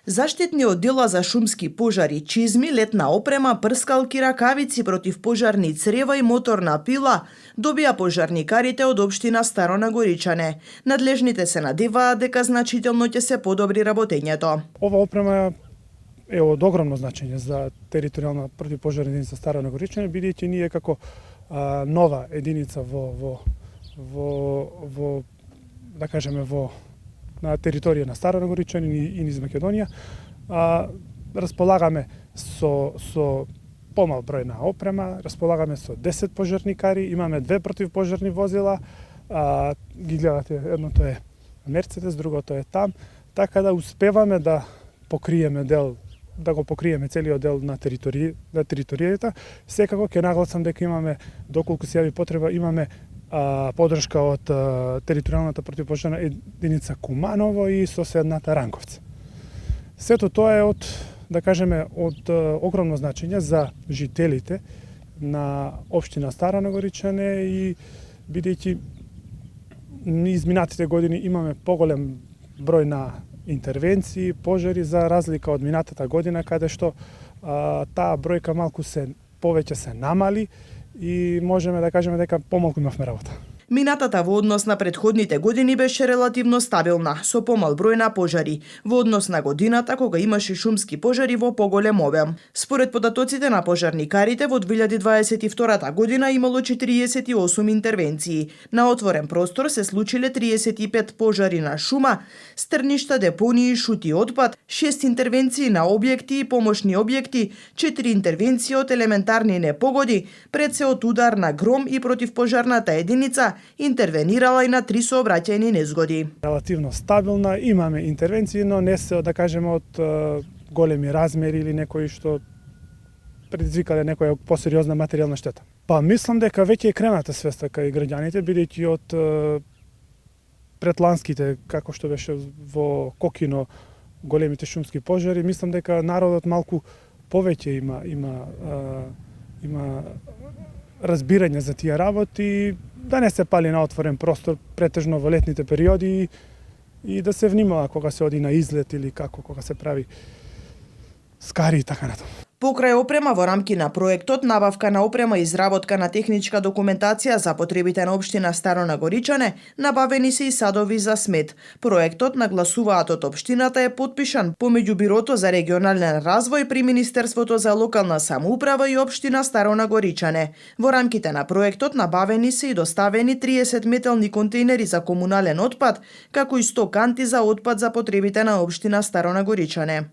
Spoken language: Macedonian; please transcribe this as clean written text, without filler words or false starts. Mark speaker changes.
Speaker 1: Заштитни оддела за шумски пожари, чизми, летна опрема, прскалки, ракавици против пожарни црева и моторна пила добија пожарникарите од општина Старо Нагоричане. Надлежните се надеваат дека значително ќе се подобри работењето.
Speaker 2: Ова опрема е од огромно значење за територијална противпожарна единица Старо Нагоричане, бидејќи ние како нова единица во да кажеме во на територија на Старо Нагоричане и низ Македонија, располагаме со помал број на опрема, располагаме со 10 пожарникари, имаме 2 противпожарни возила, ги гледате, едното е Мерцедес, другото е там, така да успеваме да покриеме да го покриеме целиот дел на територијата. Секако ќе нагласам дека имаме, доколку се јави потреба, имаме подршка од територијалната противпожарна единица Куманово и соседната Ранковци. Сето тоа е од, да кажеме, од огромно значење за жителите на општина Старо Нагоричане и бидејќи низ минатите години имаме поголем број на интервенции, пожари за разлика од минатата година каде што таа бројка малку повеќе се намали и можеме да кажеме дека помалку имавме работа.
Speaker 1: Минатата во однос на претходните години беше релативно стабилна, со помал број на пожари, во однос на годината кога имаше шумски пожари во поголем обем. Според податоците на пожарникарите, во 2022 година имало 48 интервенции. На отворен простор се случиле 35 пожари на шума, стрништа, депонии, шути отпад, 6 интервенции на објекти и помошни објекти, 4 интервенции од елементарни непогоди, пред се од удар на гром и противпожарната единица интервенирала и на 3 сообраќајни незгоди.
Speaker 2: Релативно стабилна, имаме интервенции, но не се, да кажеме, од големи размери или некои што предизвикале некоја посериозна материјална штета. Па мислам дека веќе е крената свеста кај граѓаните, бидејќи од предланските, како што беше во Кокино, големите шумски пожари, мислам дека народот малку повеќе има разбирање за тие работи, да не се пали на отворен простор претежно во летните периоди и да се внимава кога се оди на излет или кога се прави скари и така натаму.
Speaker 1: Покрај опрема во рамки на проектот, набавка на опрема и изработка на техничка документација за потребите на општина Старо Нагоричане, набавени се и садови за смет. Проектот, нагласуваат од општината, е потпишан помеѓу Бирото за регионален развој при Министерството за локална самоуправа и општина Старо Нагоричане. Во рамките на проектот набавени се и доставени 30 метални контејнери за комунален отпад, како и 100 канти за отпад за потребите на општина Старо Нагоричане.